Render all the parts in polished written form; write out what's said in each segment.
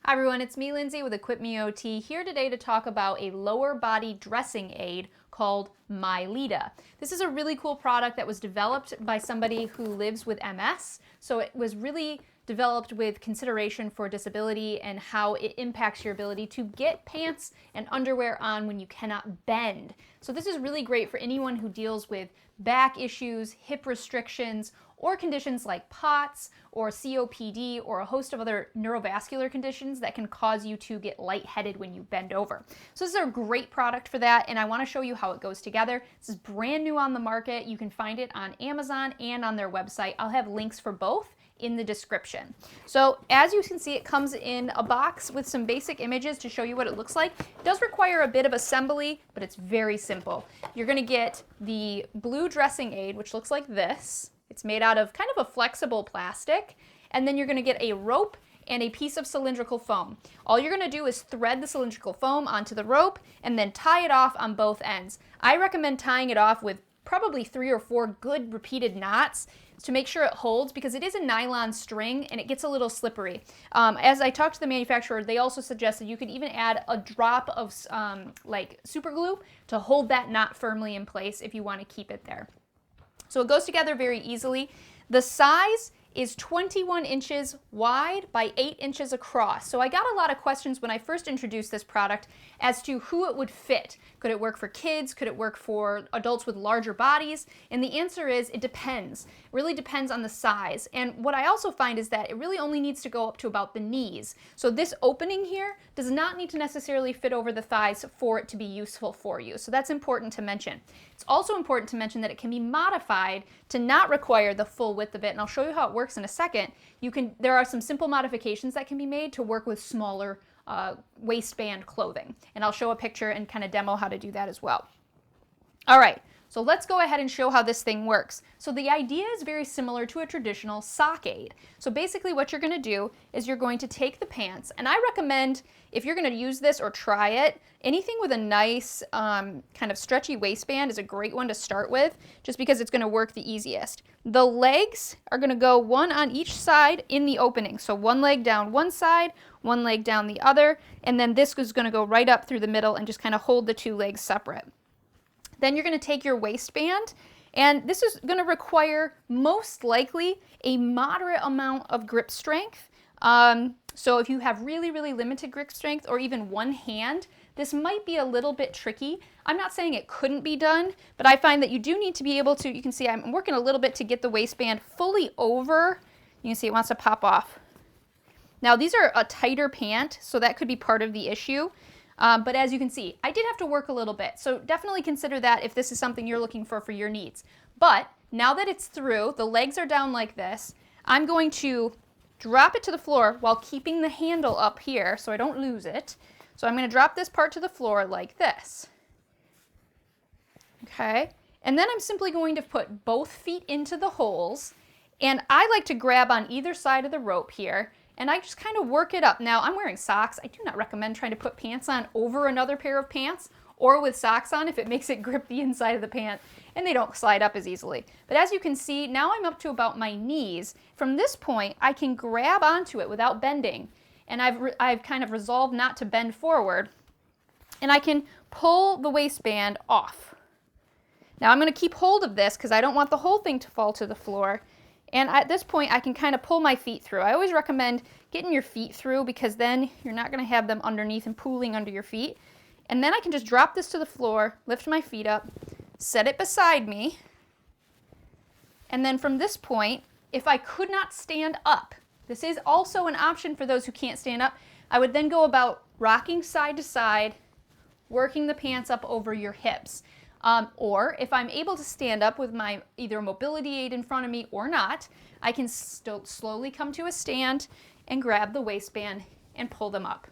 Hi everyone, it's me, Lindsay, with EquipMeOT, here today to talk about a lower body dressing aid called MyLEDA. This is a really cool product that was developed by somebody who lives with MS, so it was really developed with consideration for disability and how it impacts your ability to get pants and underwear on when you cannot bend. So this is really great for anyone who deals with back issues, hip restrictions, or conditions like POTS or COPD or a host of other neurovascular conditions that can cause you to get lightheaded when you bend over. So this is a great product for that, and I want to show you how it goes together. This is brand new on the market. You can find it on Amazon and on their website. I'll have links for both in the description. So as you can see, it comes in a box with some basic images to show you what it looks like. It does require a bit of assembly, but it's very simple. You're going to get the blue dressing aid, which looks like this. It's made out of kind of a flexible plastic, and then you're going to get a rope and a piece of cylindrical foam. All you're going to do is thread the cylindrical foam onto the rope and then tie it off on both ends. I recommend tying it off with probably 3 or 4 good repeated knots to make sure it holds, because it is a nylon string and it gets a little slippery. As I talked to the manufacturer, they also suggested you could even add a drop of like super glue to hold that knot firmly in place if you want to keep it there. So it goes together very easily. The size is 21 inches wide by 8 inches across. So I got a lot of questions when I first introduced this product as to who it would fit. Could it work for kids? Could it work for adults with larger bodies? And the answer is it depends. It really depends on the size. And what I also find is that it really only needs to go up to about the knees. So this opening here does not need to necessarily fit over the thighs for it to be useful for you. So that's important to mention. It's also important to mention that it can be modified to not require the full width of it, and I'll show you how it works in a second. There are some simple modifications that can be made to work with smaller waistband clothing, and I'll show a picture and kind of demo how to do that as well. All right, so let's go ahead and show how this thing works. So the idea is very similar to a traditional sock aid. So basically what you're going to do is you're going to take the pants, and I recommend, if you're going to use this or try it, anything with a nice kind of stretchy waistband is a great one to start with, just because it's going to work the easiest. The legs are going to go one on each side in the opening. So one leg down one side, one leg down the other, and then this is going to go right up through the middle and just kind of hold the 2 legs separate. Then you're going to take your waistband, and this is going to require most likely a moderate amount of grip strength. So if you have really, really limited grip strength or even one hand, this might be a little bit tricky. I'm not saying it couldn't be done, but I find that you do need to be able to, you can see I'm working a little bit to get the waistband fully over. You can see it wants to pop off. Now these are a tighter pant, so that could be part of the issue. But as you can see, I did have to work a little bit, so definitely consider that if this is something you're looking for your needs. But now that it's through, the legs are down like this, I'm going to drop it to the floor while keeping the handle up here so I don't lose it. So I'm going to drop this part to the floor like this. Okay, and then I'm simply going to put both feet into the holes, and I like to grab on either side of the rope here, and I just kind of work it up. Now, I'm wearing socks. I do not recommend trying to put pants on over another pair of pants or with socks on if it makes it grip the inside of the pant and they don't slide up as easily. But as you can see, now I'm up to about my knees. From this point, I can grab onto it without bending, and I've kind of resolved not to bend forward, and I can pull the waistband off. Now I'm going to keep hold of this because I don't want the whole thing to fall to the floor. And at this point, I can kind of pull my feet through. I always recommend getting your feet through, because then you're not going to have them underneath and pooling under your feet. And then I can just drop this to the floor, lift my feet up, set it beside me. And then from this point, if I could not stand up, this is also an option for those who can't stand up, I would then go about rocking side to side, working the pants up over your hips. Or if I'm able to stand up with my either mobility aid in front of me or not, I can still slowly come to a stand and grab the waistband and pull them up.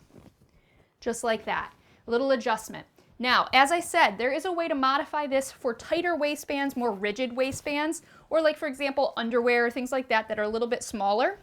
Just like that. A little adjustment. Now, as I said, there is a way to modify this for tighter waistbands, more rigid waistbands, or like, for example, underwear or things like that that are a little bit smaller.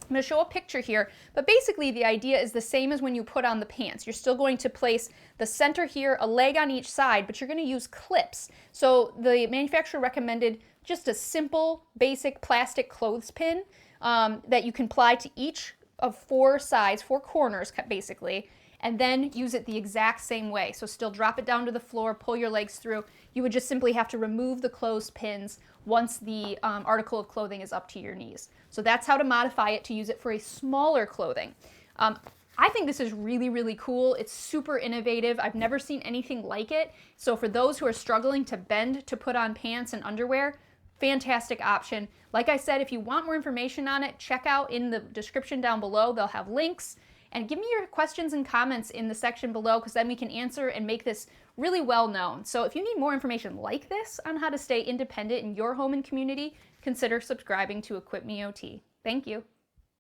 I'm going to show a picture here, but basically the idea is the same as when you put on the pants. You're still going to place the center here, a leg on each side, but you're going to use clips. So the manufacturer recommended just a simple, basic plastic clothespin that you can apply to each of four sides, four corners basically, and then use it the exact same way. So still drop it down to the floor, pull your legs through. You would just simply have to remove the closed pins once the article of clothing is up to your knees. So that's how to modify it to use it for a smaller clothing. I think this is really, really cool. It's super innovative. I've never seen anything like it. So for those who are struggling to bend to put on pants and underwear, fantastic option. Like I said, if you want more information on it, check out in the description down below. They'll have links. And give me your questions and comments in the section below, because then we can answer and make this really well known. So if you need more information like this on how to stay independent in your home and community, consider subscribing to EquipMeOT. Thank you.